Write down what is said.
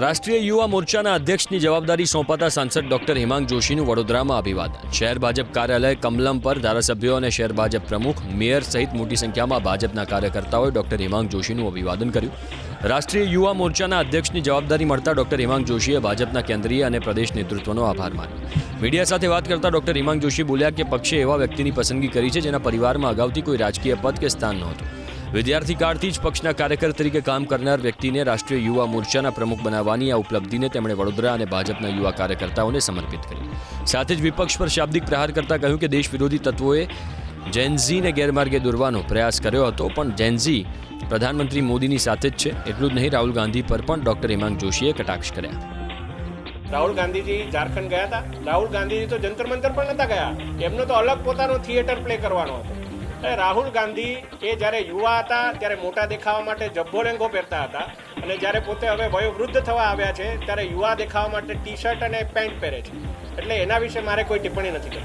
રાષ્ટ્રીય યુવા મોરચાના અધ્યક્ષની જવાબદારી સોંપાતા સાંસદ ડોક્ટર હિમાંગ જોશીનું વડોદરામાં અભિવાદન. શહેર ભાજપ કાર્યાલય કમલમ પર ધારાસભ્યો અને શહેર ભાજપ પ્રમુખ, મેયર સહિત મોટી સંખ્યામાં ભાજપના કાર્યકર્તાઓએ ડોક્ટર હિમાંગ જોશીનું અભિવાદન કર્યું. રાષ્ટ્રીય યુવા મોરચાના અધ્યક્ષની જવાબદારી મળતા ડોક્ટર હિમાંગ જોશીએ ભાજપના કેન્દ્રીય અને પ્રદેશ નેતૃત્વનો આભાર માન્યો. મીડિયા સાથે વાત કરતા ડોક્ટર હિમાંગ જોશી બોલ્યા કે પક્ષે એવા વ્યક્તિની પસંદગી કરી છે જેના પરિવારમાં અગાઉથી કોઈ રાજકીય પદ કે સ્થાન નહોતું. વિદ્યાર્થી કાળથી જ પક્ષના કાર્યકર તરીકે કામ કરનાર વ્યક્તિને રાષ્ટ્રીય યુવા મોરચાના પ્રમુખ બનાવવાની આ ઉપલબ્ધિને તેમણે વડોદરા અને ભાજપના યુવા કાર્યકર્તાઓને સમર્પિત કરી. સાથે જ વિપક્ષ પર શાબ્દિક પ્રહાર કરતા કહ્યું કે દેશ વિરોધી તત્વોએ જેનઝીને ગેરમાર્ગે દોરવાનો પ્રયાસ કર્યો હતો, પણ જેનઝી પ્રધાનમંત્રી મોદીની સાથે જ છે. એટલું જ નહીં, રાહુલ ગાંધી પર પણ ડોક્ટર હિમાંગ જોશીએ કટાક્ષ કર્યા. રાહુલ ગાંધીજી ઝારખંડ ગયા હતા. રાહુલ ગાંધીજી તો જંતર મંતર પણ નતા ગયા. એમનો તો અલગ પોતાનો થિયેટર પ્લે કરવાનો હતો. રાહુલ ગાંધી એ જ્યારે યુવા હતા ત્યારે મોટા દેખાવા માટે જબ્બો લેંઘો પહેરતા હતા, અને જ્યારે પોતે હવે વયોવૃદ્ધ થવા આવ્યા છે ત્યારે યુવા દેખાવા માટે ટી શર્ટ અને પેન્ટ પહેરે છે. એટલે એના વિશે મારે કોઈ ટિપ્પણી નથી કરવી.